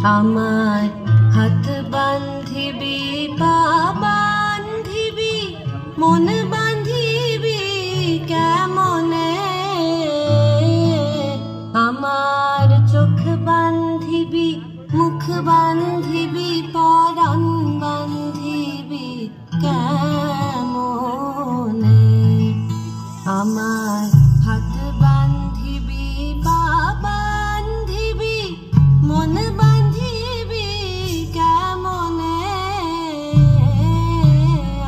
আমার হাত বান্ধিবি পা বান্ধিবি মন বান্ধিবি কেমনে, আমার চোখ বান্ধিবি মুখ বান্ধিবি পরাণ বান্ধিবি কেমনে, আমার হাত বান্ধিবি পা বান্ধিবি মন বান্ধিবি কেমনে,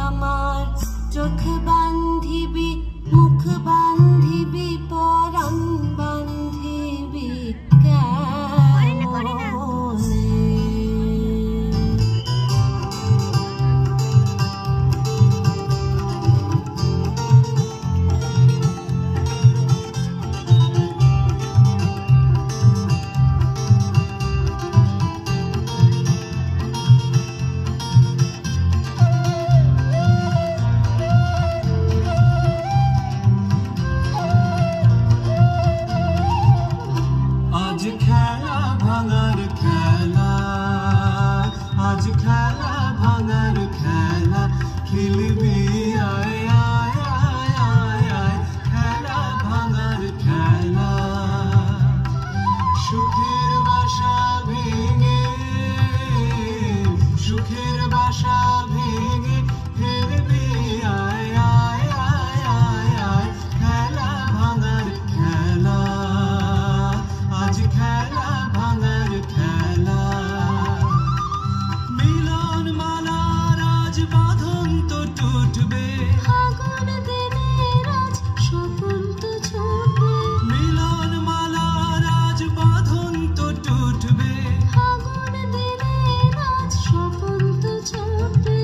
আমার চোখ বান্ধিবি মুখ বান্ধিবি পরাণ বান্ধিবি কেমনে। আজ খেলা ভাঙার খেলা, আজ খেলা ভাঙার খেলা খেলবি আয় আয় আয় আয় আয়, খেলা ভাঙার খেলা। সুখের বাসা ভেঙে, সুখের বাসা ভেঙে ফেরবি আয় আয় আয় আয় আয়, খেলা ভাঙার খেলা, আজ খেলা ভাঙার খেলা। মিলন মালার আজ বাঁধন তো টুটবে, ফাগুন দিনের আজ স্বপন তো ছুটবে, মিলন মালার আজ বাঁধন তো টুটবে, ফাগুন দিনের আজ স্বপন তো ছুটবে।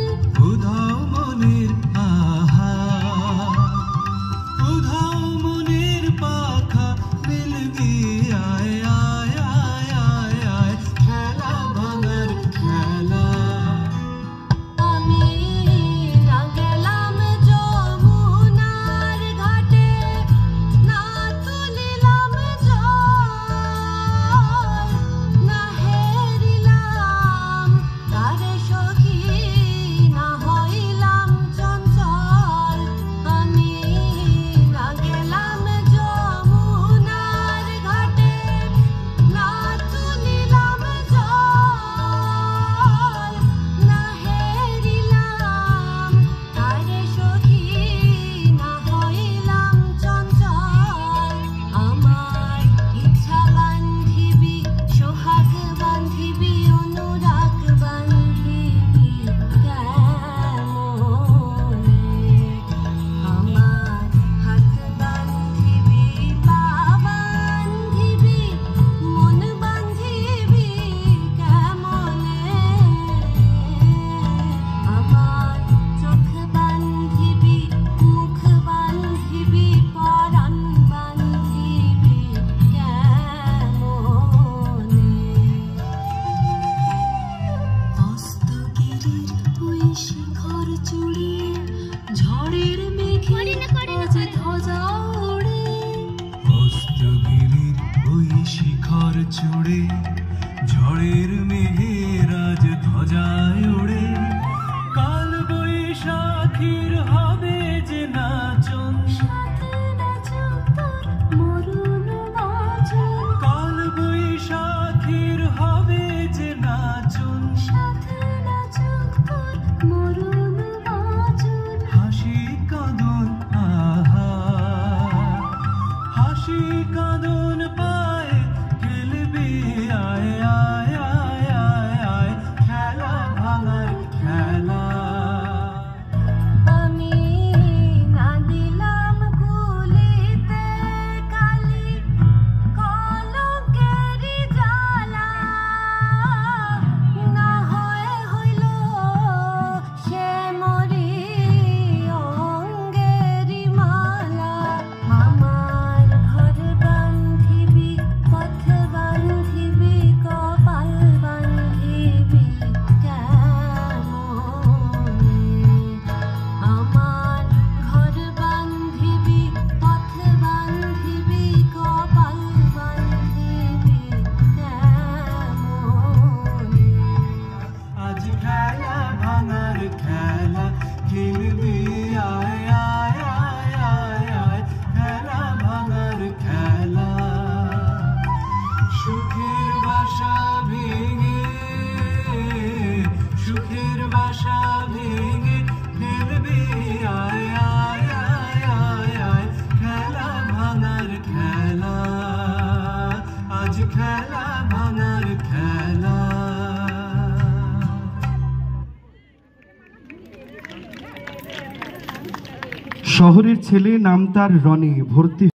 উধাও মনের আহা, উধাও মনের পাখা মিলবি আয় আয় আয় আয় আয়, খেলা ভাঙার খেলা। আমি না গেলাম যমুনার ঘাটে, না তুলিলাম জল, না হেরিলাম তারে সখী, না হইলাম চঞ্চল। আমি না গেলাম যমুনার ঘাটে, না তুলিলাম জল, না হেরিলাম তারে সখী, না হইলাম চঞ্চল। আমার ইচ্ছা বান্ধিবি সোহাগ বান্ধিবি অনুরাগ বান্ধিবি কেমনে, আমার হাত বান্ধিবি পা বান্ধিবি মন বান্ধিবি কেমনে, আমার চোখ বান্ধিবি মুখ বান্ধিবি পরাণ বান্ধিবি কেমনে। অস্তগিরির ওই শিখর চূড়ে ঝড়ের মেঘে আজ ধ্বজা ওড়ে, অস্তগিরির ওই শিখর চূড়ে ঝড়ের মেঘের আজ ধ্বজায় ওড়ে, কাল বৈশাখীর হবে যে নাচন, সাথে নাচুক তোর মরুণ বাজন, কাল বৈশাখীর হবে যে নাচন, সাথে নাচুক তোর মরুণ বাজন। হাসি কাঁদন আহা, হাসি কাঁদন পায় খেলবি আয় আয় আয় আয় আয়, খেলা ভাঙার খেলা। আমি ভেঙে ফেলবে আয় আয় আয় আয় আয় খেলা ভাঙার খেলা আজ খেলা ভাঙার খেলা শহরের ছেলে নাম তার রনি ভর্তি